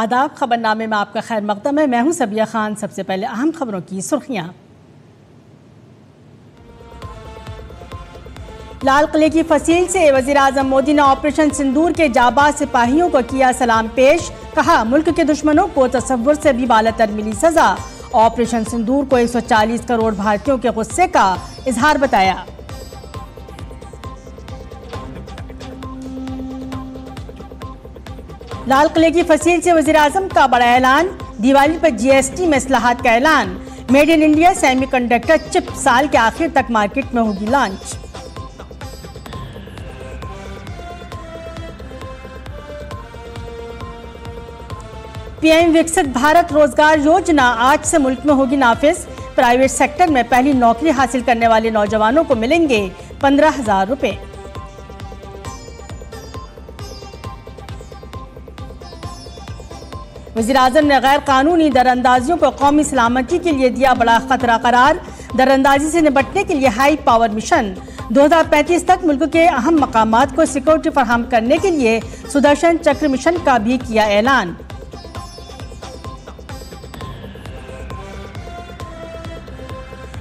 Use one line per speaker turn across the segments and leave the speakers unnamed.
आदाब। खबरनामे में आपका खैर मकदम है। मैं हूं सबिया खान। सबसे पहले अहम खबरों की सुर्खियां। लाल किले की फसील से वज़ीर आज़म मोदी ने ऑपरेशन सिंदूर के जाबाज सिपाहियों को किया सलाम पेश। कहा, मुल्क के दुश्मनों को तसव्वुर से भी बालातर मिली सजा। ऑपरेशन सिंदूर को 140 करोड़ भारतीयों के गुस्से का इजहार बताया। लाल किले की फसील से वज़ीर आज़म का बड़ा ऐलान। दिवाली पर जीएसटी में इस्लाहात का ऐलान। Made in India semiconductor chip साल के आखिर तक मार्केट में होगी लॉन्च। पीएम विकसित भारत रोजगार योजना आज से मुल्क में होगी नाफिज। प्राइवेट सेक्टर में पहली नौकरी हासिल करने वाले नौजवानों को मिलेंगे 15,000 रुपए। वज़ीर आज़म ने गैर कानूनी दरअंदाजियों को कौमी सलामती के लिए दिया बड़ा खतरा करार। दरअंदाजी से निपटने के लिए हाई पावर मिशन। 2035 तक मुल्क के अहम मकामात को सिक्योरिटी फराहम करने के लिए सुदर्शन चक्र मिशन का भी किया ऐलान।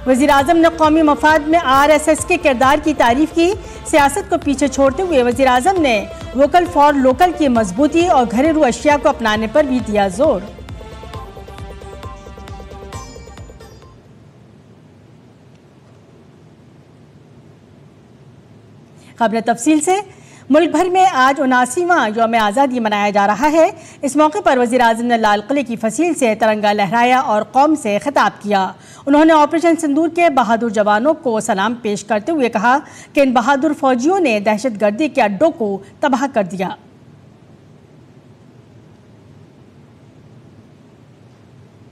वज़ीर आज़म ने कौमी मफाद में RSS के किरदार की तारीफ की। सियासत को पीछे छोड़ते हुए वज़ीर आज़म ने वोकल फॉर लोकल की मजबूती और घरेलू अशिया को अपनाने पर भी दिया जोर। खबरें तफसील से। मुल्क भर में आज 79वां यौम आज़ादी मनाया जा रहा है। इस मौके पर वज़ीर आज़म ने लाल किले की फसील से तिरंगा लहराया और कौम से खिताब किया। उन्होंने ऑपरेशन सिंदूर के बहादुर जवानों को सलाम पेश करते हुए कहा कि इन बहादुर फौजियों ने दहशतगर्दी के अड्डों को तबाह कर दिया।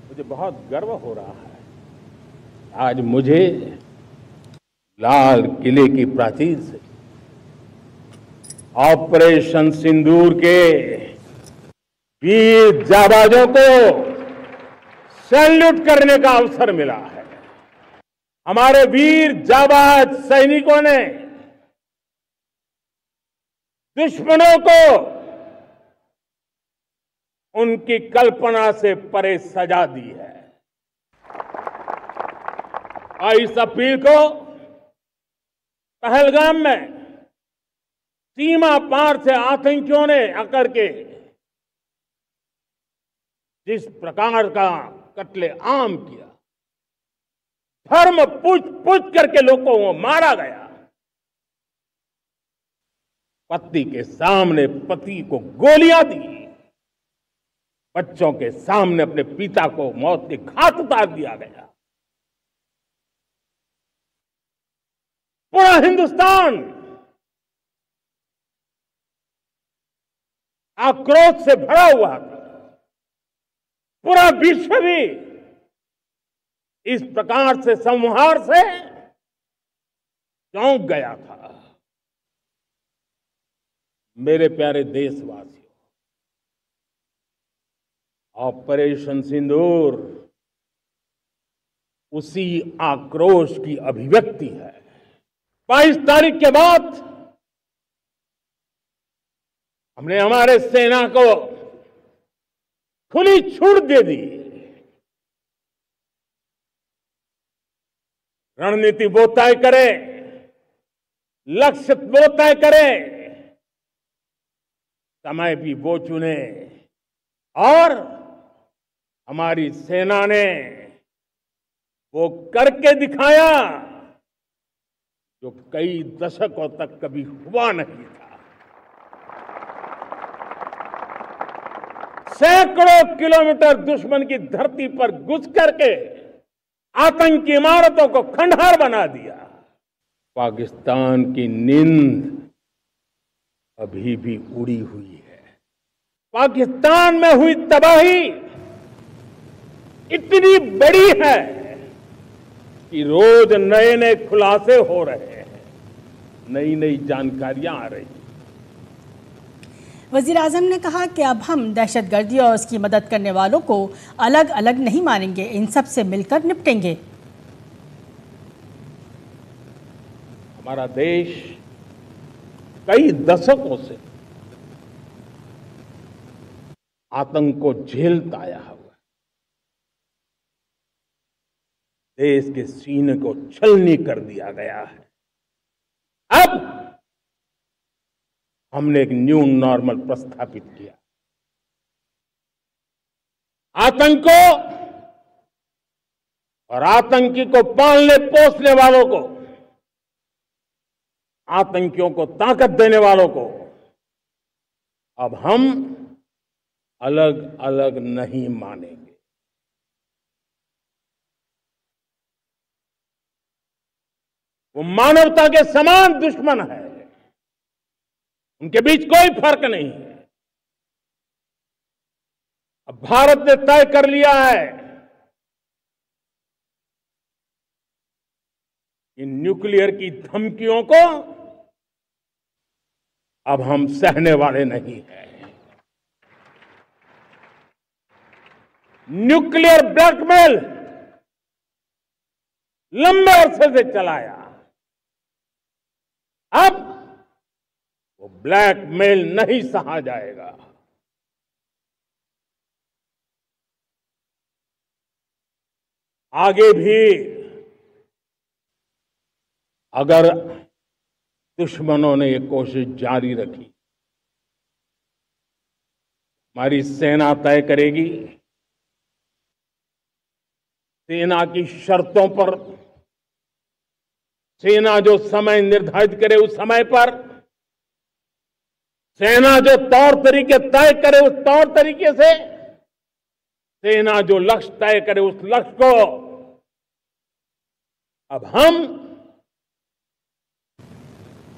मुझे बहुत गर्व हो रहा है आज मुझे लाल किले की प्राचीर से ऑपरेशन सिंदूर के वीर जाबाजों को सैल्यूट करने का अवसर मिला है। हमारे वीर जाबाज सैनिकों ने दुश्मनों को उनकी कल्पना से परे सजा दी है। और इस अपील को पहलगाम में सीमा पार से आतंकियों ने आकर के जिस प्रकार का कत्ले आम किया, धर्म पूछ करके लोगों को मारा गया। पत्नी के सामने पति को गोलियां दी, बच्चों के सामने अपने पिता को मौत के घाट उतार दिया गया। पूरा हिंदुस्तान आक्रोश से भरा हुआ था। पूरा विश्व भी इस प्रकार से संहार से चौंक गया था। मेरे प्यारे देशवासियों, ऑपरेशन सिंदूर उसी आक्रोश की अभिव्यक्ति है। 22 तारीख के बाद हमने हमारे सेना को खुली छूट दे दी। रणनीति वो तय करे, लक्ष्य वो तय करे, समय भी वो चुने। और हमारी सेना ने वो करके दिखाया जो कई दशकों तक कभी हुआ नहीं था। सैकड़ों किलोमीटर दुश्मन की धरती पर घुस करके आतंकी इमारतों को खंडहर बना दिया। पाकिस्तान की नींद अभी भी उड़ी हुई है। पाकिस्तान में हुई तबाही इतनी बड़ी है कि रोज नए नए खुलासे हो रहे हैं, नई नई जानकारियां आ रही हैं।
वज़ीर आज़म ने कहा कि अब हम दहशतगर्दी और उसकी मदद करने वालों को अलग अलग नहीं मानेंगे, इन सब से मिलकर निपटेंगे।
हमारा देश कई दशकों से आतंक को झेलता आया हुआ, देश के सीने को छलनी कर दिया गया है। अब हमने एक न्यू नॉर्मल प्रस्थापित किया। आतंक को और आतंकी को पालने पोसने वालों को, आतंकियों को ताकत देने वालों को अब हम अलग अलग नहीं मानेंगे। वो मानवता के समान दुश्मन है, उनके बीच कोई फर्क नहीं है। अब भारत ने तय कर लिया है कि न्यूक्लियर की धमकियों को अब हम सहने वाले नहीं हैं। न्यूक्लियर ब्लैकमेल लंबे अरसे से चलाया, अब वो ब्लैकमेल नहीं सहा जाएगा। आगे भी अगर दुश्मनों ने ये कोशिश जारी रखी, हमारी सेना तय करेगी, सेना की शर्तों पर, सेना जो समय निर्धारित करे उस समय पर, सेना जो तौर तरीके तय करे उस तौर तरीके से, सेना जो लक्ष्य तय करे उस लक्ष्य को अब हम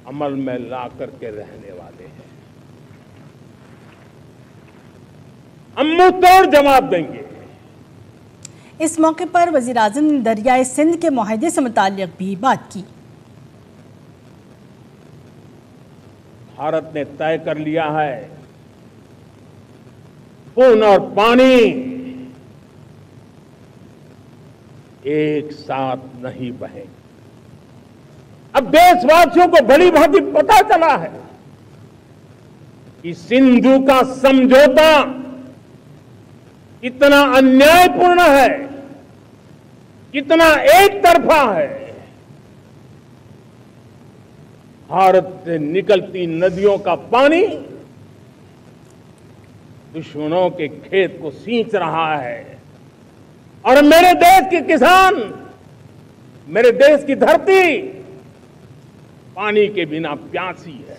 अमल में ला करके रहने वाले हैं। हम मुंह तोड़ जवाब देंगे।
इस मौके पर वजीर आजम ने दरियाए सिंध के मुआहदे से मुताल्लिक भी बात की।
भारत ने तय कर लिया है खून और पानी एक साथ नहीं बहेंगे। अब देशवासियों को भली भांति पता चला है कि सिंधु का समझौता कितना अन्यायपूर्ण है, कितना एक तरफा है। भारत से निकलती नदियों का पानी दुश्मनों के खेत को सींच रहा है और मेरे देश के किसान, मेरे देश की धरती पानी के बिना प्यासी है।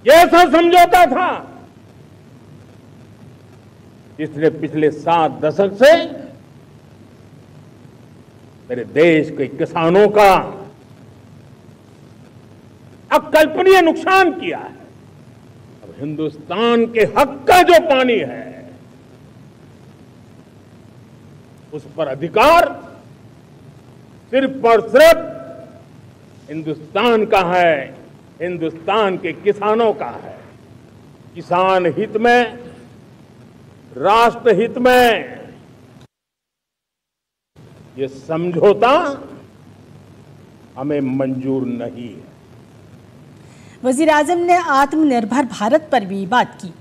यह ऐसा समझौता था जिसने पिछले 7 दशक से मेरे देश के किसानों का अकल्पनीय नुकसान किया है। अब हिंदुस्तान के हक का जो पानी है उस पर अधिकार सिर्फ और सिर्फ हिंदुस्तान का है, हिंदुस्तान के किसानों का है। किसान हित में, राष्ट्र हित में ये समझौता हमें मंजूर नहीं है।
वजीर आजम ने आत्मनिर्भर भारत पर भी बात की।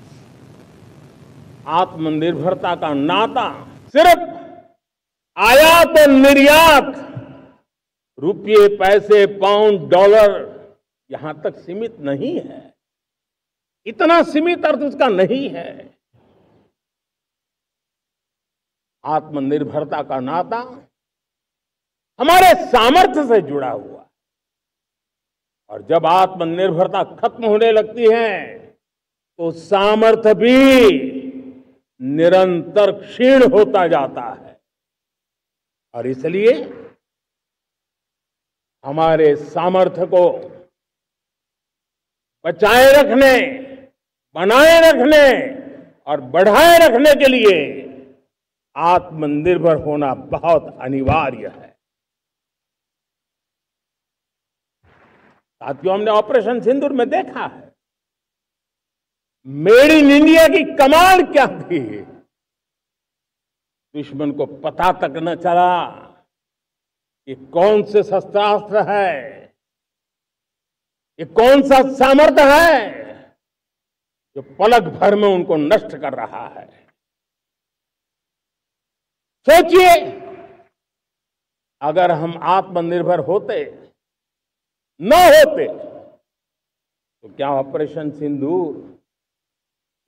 आत्मनिर्भरता का नाता सिर्फ आयात और निर्यात, रुपये, पैसे, पाउंड, डॉलर यहां तक सीमित नहीं है। इतना सीमित अर्थ उसका नहीं है। आत्मनिर्भरता का नाता हमारे सामर्थ्य से जुड़ा हुआ, और जब आत्मनिर्भरता खत्म होने लगती है तो सामर्थ्य भी निरंतर क्षीण होता जाता है। और इसलिए हमारे सामर्थ्य को बचाए रखने, बनाए रखने और बढ़ाए रखने के लिए आत्मनिर्भर होना बहुत अनिवार्य है। साथियों, हमने ऑपरेशन सिंदूर में देखा है मेड इन इंडिया की कमाल क्या थी। दुश्मन को पता तक न चला कि कौन से शस्त्रास्त्र है, ये कौन सा सामर्थ्य है जो पलक भर में उनको नष्ट कर रहा है। सोचिए, अगर हम आत्मनिर्भर होते न होते तो क्या ऑपरेशन सिंदूर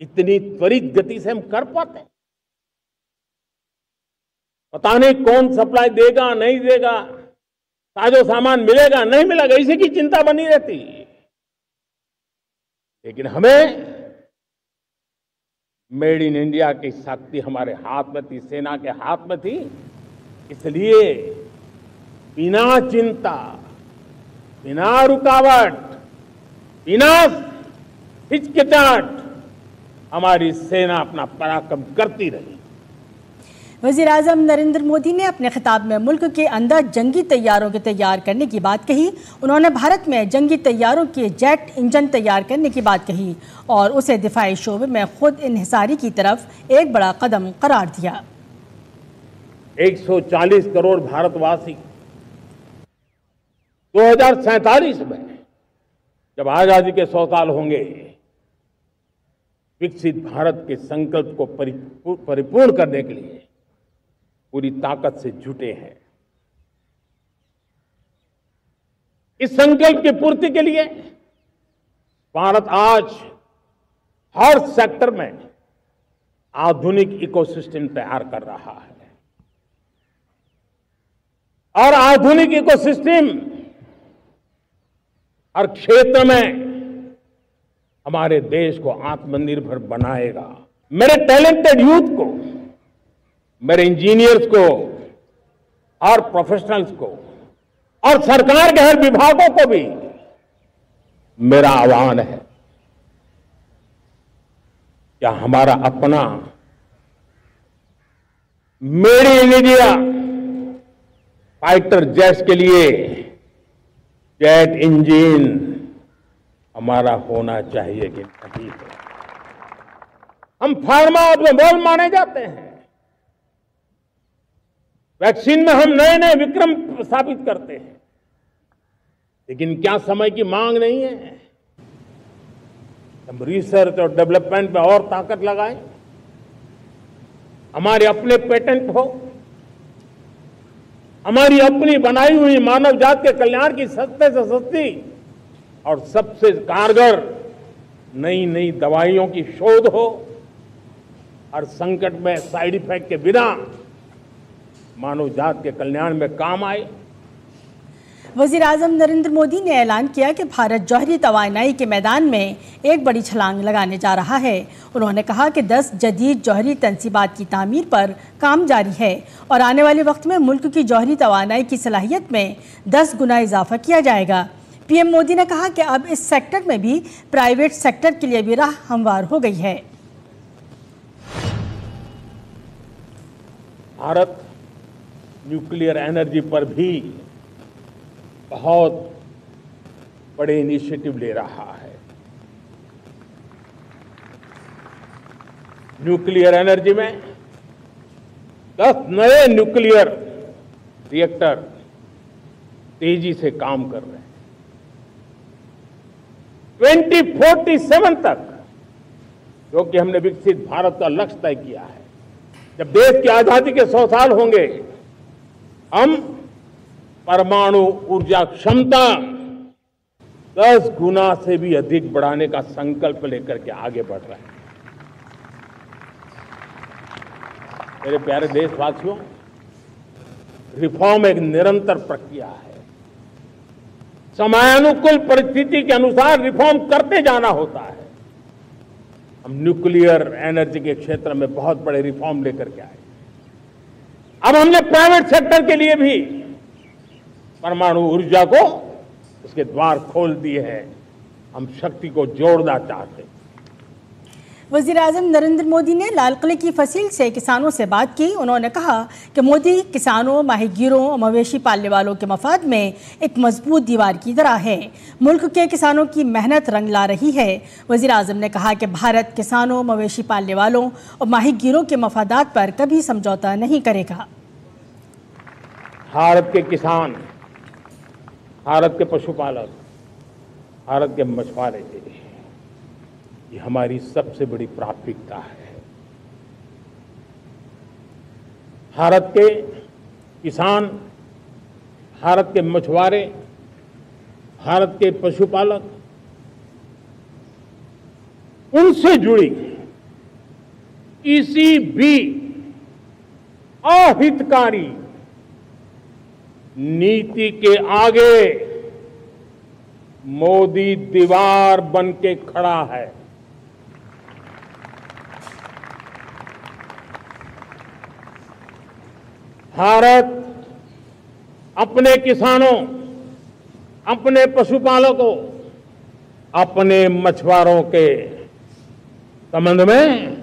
इतनी त्वरित गति से हम कर पाते? पता नहीं कौन सप्लाई देगा नहीं देगा, साजो सामान मिलेगा नहीं मिलेगा, इसी की चिंता बनी रहती। लेकिन हमें मेड इन इंडिया की शक्ति हमारे हाथ में थी, सेना के हाथ में थी, इसलिए बिना चिंता, बिना रुकावट, बिना हिचकिचाहट हमारी सेना अपना पराक्रम करती रही।
वज़ीर आज़म नरेंद्र मोदी ने अपने खिताब में मुल्क के अंदर जंगी तैयारों के तैयार करने की बात कही। उन्होंने भारत में जंगी तैयारों के जेट इंजन तैयार करने की बात कही और उसे दिफाई शोबे में खुद इन्हिसारी की तरफ एक बड़ा कदम करार दिया।
140 करोड़ भारतवासी 2047 में जब आजादी के 100 साल होंगे, विकसित भारत के संकल्प को परिपूर्ण करने के लिए पूरी ताकत से जुटे हैं। इस संकल्प की पूर्ति के लिए भारत आज हर सेक्टर में आधुनिक इकोसिस्टम तैयार कर रहा है और आधुनिक इकोसिस्टम हर क्षेत्र में हमारे देश को आत्मनिर्भर बनाएगा। मेरे टैलेंटेड यूथ को, मेरे इंजीनियर्स को और प्रोफेशनल्स को और सरकार के हर विभागों को भी मेरा आह्वान है, क्या हमारा अपना made in India fighter jets के लिए जेट इंजन हमारा होना चाहिए कि नहीं? हम फार्मा ऑटोमोबाइल माने जाते हैं, वैक्सीन में हम नए नए विक्रम स्थापित करते हैं, लेकिन क्या समय की मांग नहीं है? हम रिसर्च और डेवलपमेंट में और ताकत लगाएं, हमारे अपने पेटेंट हो, हमारी अपनी बनाई हुई मानव जात के कल्याण की सस्ते से सस्ती और सबसे कारगर नई नई दवाइयों की शोध हो, और संकट में साइड इफेक्ट के बिना मानव जात के कल्याण में काम आए।
वज़ीर आज़म नरेंद्र मोदी ने ऐलान किया कि भारत जौहरी तवानाई के मैदान में एक बड़ी छलांग लगाने जा रहा है। उन्होंने कहा कि 10 जदीद जौहरी तंसीबात की तामीर पर काम जारी है और आने वाले वक्त में मुल्क की जौहरी तवानाई की सलाहियत में 10 गुना इजाफा किया जाएगा। पीएम मोदी ने कहा कि अब इस सेक्टर में भी प्राइवेट सेक्टर के लिए भी राह हमवार हो गई है।
भारत न्यूक्लियर एनर्जी पर भी बहुत बड़े इनिशिएटिव ले रहा है। न्यूक्लियर एनर्जी में 10 नए न्यूक्लियर रिएक्टर तेजी से काम कर रहे हैं। 2047 तक, जो कि हमने विकसित भारत का लक्ष्य तय किया है, जब देश की आजादी के 100 साल होंगे, हम परमाणु ऊर्जा क्षमता 10 गुना से भी अधिक बढ़ाने का संकल्प लेकर के आगे बढ़ रहे हैं। मेरे प्यारे देशवासियों, रिफॉर्म एक निरंतर प्रक्रिया है। समयानुकूल परिस्थिति के अनुसार रिफॉर्म करते जाना होता है। हम न्यूक्लियर एनर्जी के क्षेत्र में बहुत बड़े रिफॉर्म लेकर के आए। अब हमने प्राइवेट सेक्टर के लिए भी परमाणु ऊर्जा को उसके द्वार खोल दिए हैं। हम शक्ति को जोड़ना चाहते हैं।
वज़ीर आज़म नरेंद्र मोदी ने लाल किले की फसील से किसानों से बात की। उन्होंने कहा कि मोदी किसानों, माहीगीरों और मवेशी पालने वालों के मफाद में एक मजबूत दीवार की तरह है। मुल्क के किसानों की मेहनत रंग ला रही है। वज़ीर आज़म ने कहा कि भारत किसानों, मवेशी पालने वालों और माहीगीरों के मफादात पर कभी समझौता नहीं करेगा।
भारत के किसान, भारत के पशुपालक, भारत के मछुआरे, ये हमारी सबसे बड़ी प्राथमिकता है। भारत के किसान, भारत के मछुआरे, भारत के पशुपालक, उनसे जुड़ी किसी भी अहितकारी नीति के आगे मोदी दीवार बन के खड़ा है। भारत अपने किसानों, अपने पशुपालकों, अपने मछुआरों के संबंध में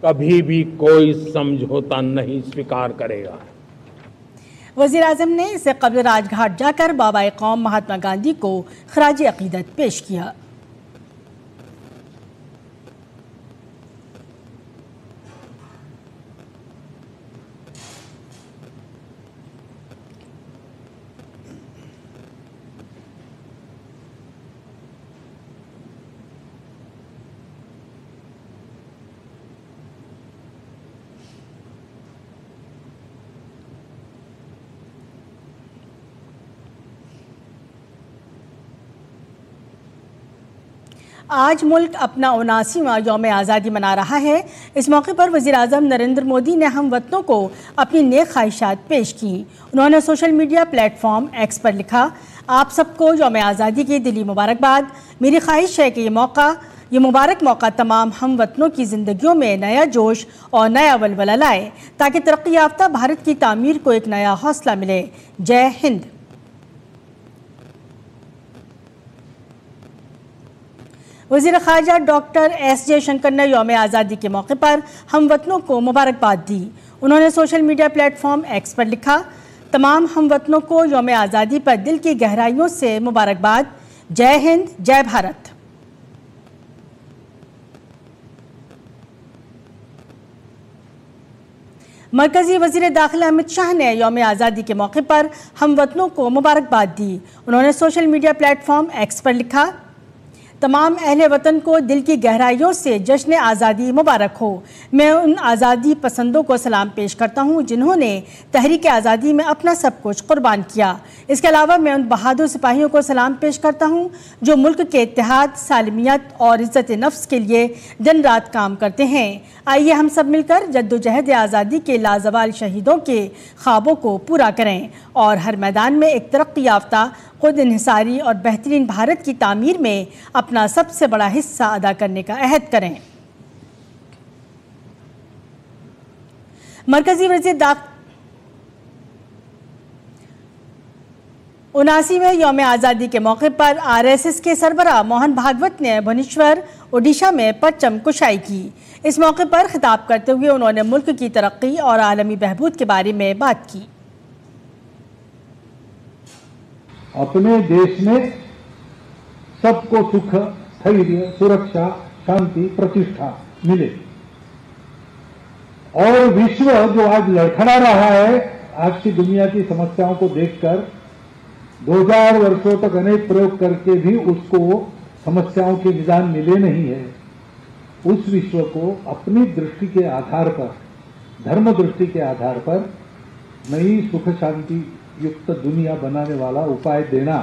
कभी भी कोई समझौता नहीं स्वीकार करेगा।
वजीर आजम ने इससे कबल राजघाट जाकर बाबा कौम महात्मा गांधी को खराज अकीदत पेश किया। आज मुल्क अपना 79वां यौम आज़ादी मना रहा है। इस मौके पर वज़ीर आज़म नरेंद्र मोदी ने हम वतनों को अपनी नेक ख्वाहिशात पेश की। उन्होंने सोशल मीडिया प्लेटफॉर्म एक्स पर लिखा, आप सबको यौम आज़ादी की दिली मुबारकबाद। मेरी ख्वाहिश है कि ये मुबारक मौका तमाम हम वतनों की ज़िंदगियों में नया जोश और नया वलवला लाए ताकि तरक्की याफ्ता भारत की तामीर को एक नया हौसला मिले। जय हिंद। वज़ीर ख़ारजा डॉक्टर एस जयशंकर ने यौम आज़ादी के मौके पर हम वतनों को मुबारकबाद दी। उन्होंने सोशल मीडिया प्लेटफॉर्म एक्स पर लिखा, तमाम हम वतनों को यौम आज़ादी पर दिल की गहराइयों से मुबारकबाद। जय हिंद, जय भारत। मरकजी वज़ीर दाखिला अमित शाह ने यौम आज़ादी के मौके पर हम वतनों को मुबारकबाद दी। उन्होंने सोशल मीडिया प्लेटफॉर्म एक्स पर लिखा, तमाम अहले वतन को दिल की गहराइयों से जश्न आज़ादी मुबारक हो। मैं उन आज़ादी पसंदों को सलाम पेश करता हूँ जिन्होंने तहरीक आज़ादी में अपना सब कुछ कुर्बान किया। इसके अलावा मैं उन बहादुर सिपाहियों को सलाम पेश करता हूँ जो मुल्क के इत्तेहाद, सालमियत और इज़्ज़त नफ्स के लिए दिन रात काम करते हैं। आइए हम सब मिलकर जद्दोजहद आज़ादी के लाजवाल शहीदों के ख्वाबों को पूरा करें और हर मैदान में एक तरक्की याफ्ता, खुद इन्हिसारी और बेहतरीन भारत की तामीर में अपना सबसे बड़ा हिस्सा अदा करने का अहद करें। मरकजी वज़ीर 79वें यौम आज़ादी के मौके पर RSS के सरबराह मोहन भागवत ने भुवनेश्वर, ओडिशा में परचम कुशाई की। इस मौके पर खिताब करते हुए उन्होंने मुल्क की तरक्की और आलमी बहबूद के बारे में बात की।
अपने देश में सबको सुख, धैर्य, सुरक्षा, शांति, प्रतिष्ठा मिले और विश्व जो आज लड़खड़ा रहा है आज की दुनिया की समस्याओं को देखकर 2000 वर्षों तक अनेक प्रयोग करके भी उसको समस्याओं के निदान मिले नहीं है, उस विश्व को अपनी दृष्टि के आधार पर, धर्म दृष्टि के आधार पर नई सुख शांति युक्त दुनिया बनाने वाला उपाय देना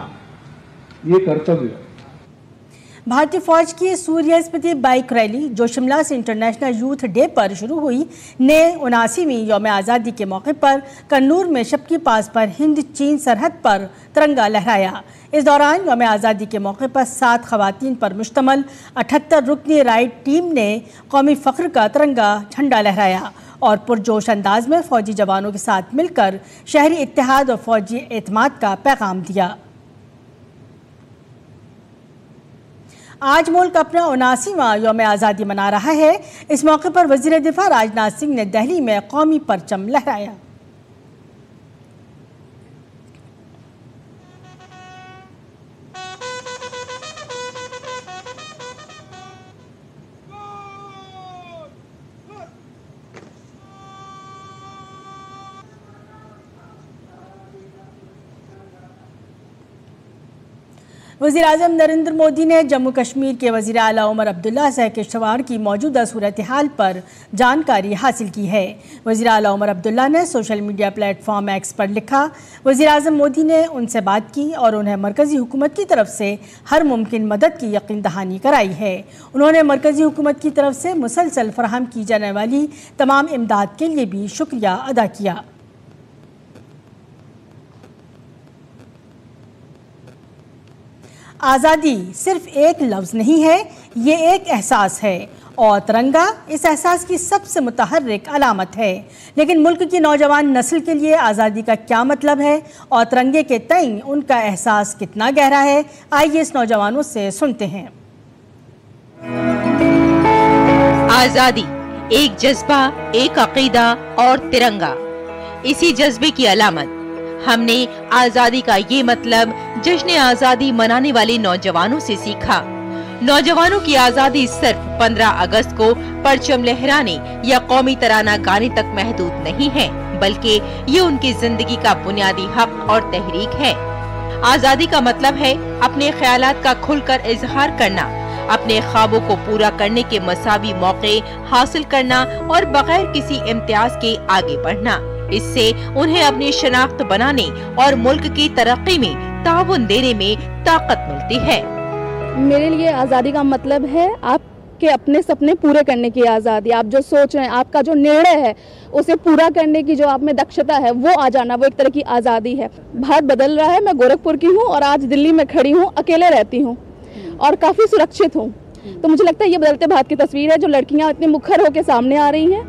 ये कर्तव्य है।
भारतीय फौज की सूर्य स्मृति बाइक रैली जो शिमला से इंटरनेशनल यूथ डे पर शुरू हुई ने 79वीं यौम आज़ादी के मौके पर कन्नूर में शबकी पास पर हिंद चीन सरहद पर तिरंगा लहराया। इस दौरान यौम आज़ादी के मौके पर 7 खवातीन पर मुश्तमल 78 रुकनी राइड टीम ने कौमी फ़ख्र का तिरंगा झंडा लहराया और पुरजोश अंदाज में फौजी जवानों के साथ मिलकर शहरी इत्तेहाद और फौजी एतमाद का पैगाम दिया। आज मुल्क अपना 79वां यौम आज़ादी मना रहा है। इस मौके पर वज़ीर दिफा राजनाथ सिंह ने दिल्ली में कौमी परचम लहराया। वज़ीर-ए-आज़म नरेंद्र मोदी ने जम्मू कश्मीर के वज़ीर आला उमर अब्दुल्ला से किश्तवाड़ की मौजूदा सूरत हाल पर जानकारी हासिल की है। वज़ीर आला उमर अब्दुल्ला ने सोशल मीडिया प्लेटफॉर्म एक्स पर लिखा, वज़ीर-ए-आज़म मोदी ने उनसे बात की और उन्हें मरकज़ी हुकूमत की तरफ से हर मुमकिन मदद की यकीन दहानी कराई है। उन्होंने मरकज़ी हुकूमत की तरफ से मुसलसल फराहम की जाने वाली तमाम इमदाद के लिए भी शुक्रिया अदा किया। आज़ादी सिर्फ एक लफ्ज़ नहीं है, ये एक एहसास है और तिरंगा इस एहसास की सबसे मुतहर्रिक अलामत है। लेकिन मुल्क की नौजवान नस्ल के लिए आज़ादी का क्या मतलब है और तिरंगे के तईं उनका एहसास कितना गहरा है, आइए इस नौजवानों से सुनते हैं।
आज़ादी एक जज्बा, एक अकीदा और तिरंगा, इसी जज्बे की अलामत। हमने आजादी का ये मतलब जश्न आजादी मनाने वाले नौजवानों से सीखा। नौजवानों की आजादी सिर्फ 15 अगस्त को परचम लहराने या कौमी तराना गाने तक महदूद नहीं है, बल्कि ये उनकी जिंदगी का बुनियादी हक और तहरीक है। आजादी का मतलब है अपने ख्यालात का खुलकर इजहार करना, अपने ख्वाबों को पूरा करने के मसावी मौके हासिल करना और बगैर किसी इम्तियाज के आगे बढ़ना। इससे उन्हें अपनी शनाख्त बनाने और मुल्क की तरक्की में ताउन देने में ताकत मिलती है।
मेरे लिए आज़ादी का मतलब है आपके अपने सपने पूरे करने की आज़ादी। आप जो सोच रहे हैं, आपका जो निर्णय है, उसे पूरा करने की जो आप में दक्षता है वो आ जाना, वो एक तरह की आज़ादी है। भारत बदल रहा है। मैं गोरखपुर की हूँ और आज दिल्ली में खड़ी हूँ, अकेले रहती हूँ और काफ़ी सुरक्षित हूँ। तो मुझे लगता है ये बदलते भारत की तस्वीर है जो लड़कियाँ इतनी मुखर होकर सामने आ रही हैं।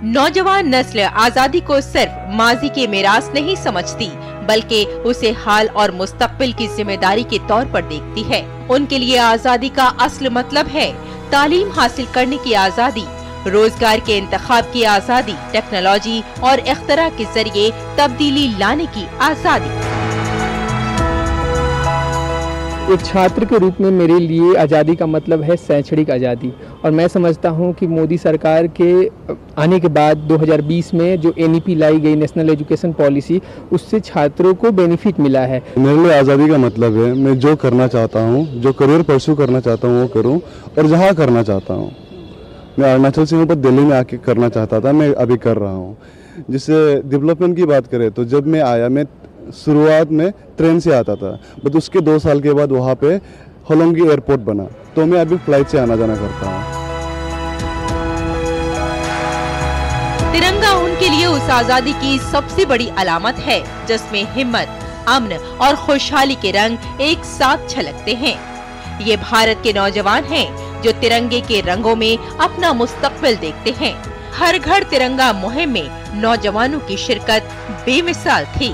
नौजवान नस्ल आजादी को सिर्फ माजी के मिरास नहीं समझती, बल्कि उसे हाल और मुस्तकबिल की जिम्मेदारी के तौर पर देखती है। उनके लिए आजादी का असल मतलब है तालीम हासिल करने की आजादी, रोजगार के इंतखाब की आजादी, टेक्नोलॉजी और इख्तरा के जरिए तब्दीली लाने की आजादी।
एक छात्र के रूप में मेरे लिए आज़ादी का मतलब है शैक्षणिक आज़ादी, और मैं समझता हूं कि मोदी सरकार के आने के बाद 2020 में जो NEP लाई गई, नेशनल एजुकेशन पॉलिसी, उससे छात्रों को बेनिफिट मिला है।
मेरे लिए आज़ादी का मतलब है मैं जो करना चाहता हूं, जो करियर परस्यू करना चाहता हूं वो करूं और जहां करना चाहता हूं। मैं अरुणाचल से ऊपर दिल्ली में आके करना चाहता था, मैं अभी कर रहा हूँ। जिससे डेवलपमेंट की बात करें तो जब मैं आया, मैं शुरुआत में ट्रेन से आता था, बट उसके 2 साल के बाद वहाँ पे होलोंगी एयरपोर्ट बना, तो मैं अभी फ्लाइट से आना जाना करता हूँ।
तिरंगा उनके लिए उस आजादी की सबसे बड़ी अलामत है जिसमें हिम्मत, अमन और खुशहाली के रंग एक साथ छलकते हैं। ये भारत के नौजवान हैं जो तिरंगे के रंगों में अपना मुस्तकबिल देखते हैं। हर घर तिरंगा मुहिम में नौजवानों की शिरकत बेमिसाल थी।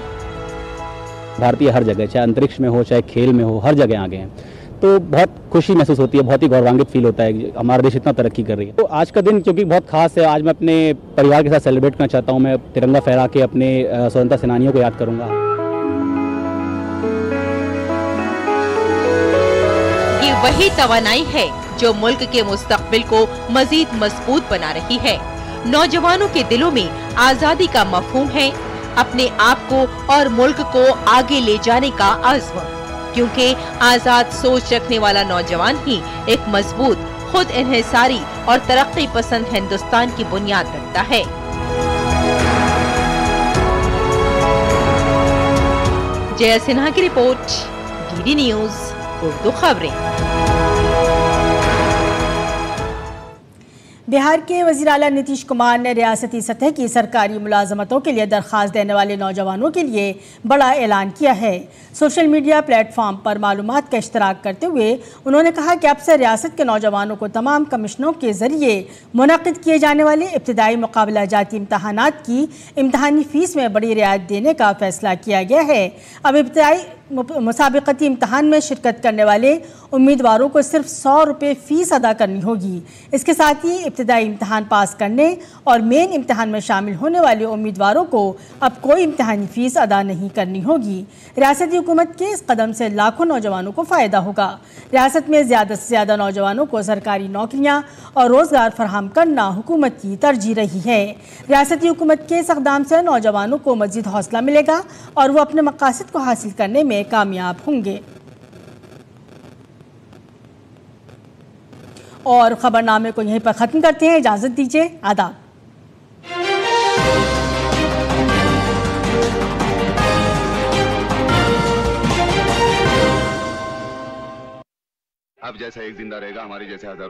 भारतीय हर जगह, चाहे अंतरिक्ष में हो, चाहे खेल में हो, हर जगह आगे हैं, तो बहुत खुशी महसूस होती है, बहुत ही गौरवान्वित फील होता है हमारा देश इतना तरक्की कर रही है। तो आज का दिन क्योंकि बहुत खास है, आज मैं अपने परिवार के साथ सेलिब्रेट करना चाहता हूँ। मैं तिरंगा फहरा के अपने स्वतंत्रता सेनानियों को याद करूँगा।
ये वही तवानाई है जो मुल्क के मुस्तकबिल को मजीद मजबूत बना रही है। नौजवानों के दिलों में आजादी का मफहूम है, अपने आप को और मुल्क को आगे ले जाने का अज़्म, क्योंकि आजाद सोच रखने वाला नौजवान ही एक मजबूत, खुद इन्हिसारी और तरक्की पसंद हिंदुस्तान की बुनियाद रखता है। जय सिन्हा की रिपोर्ट, DD न्यूज़ उर्दू खबरें।
बिहार के वज़ीर आला नीतीश कुमार ने रियासती सतह की सरकारी मुलाजमतों के लिए दरख्वास्त देने वाले नौजवानों के लिए बड़ा ऐलान किया है। सोशल मीडिया प्लेटफॉर्म पर मालूमात का इश्तराक करते हुए उन्होंने कहा कि अब से रियासत के नौजवानों को तमाम कमिश्नों के जरिए मुनक़िद किए जाने वाले इब्तिदाई मुकाबला जाती इम्तहानात की इम्तहानी फ़ीस में बड़ी रियायत देने का फैसला किया गया है। अब इब्तिदाई मुसाबिकती इम्तहान में शिरकत करने वाले उम्मीदवारों को सिर्फ 100 रुपये फ़ीस अदा करनी होगी। इसके साथ ही इब्तिदाई इम्तहान पास करने और मेन इम्तहान में शामिल होने वाले उम्मीदवारों को अब कोई इम्तहानी फ़ीस अदा नहीं करनी होगी। रियासती हुकूमत के इस कदम से लाखों नौजवानों को फ़ायदा होगा। रियासत में ज़्यादा से ज़्यादा नौजवानों को सरकारी नौकरियाँ और रोज़गार फराहम करना हुकूमत की तरजीह रही है। रियासती हुकूमत के इस इक़दाम से नौजवानों को मज़ीद हौसला मिलेगा और वो अपने मक़ासद को हासिल करने में कामयाब होंगे। और खबरनामे को यहीं पर ख़त्म करते हैं। इजाज़त दीजिए, आदाब।
अब जैसा एक जिंदा रहेगा, हमारे जैसे हजारों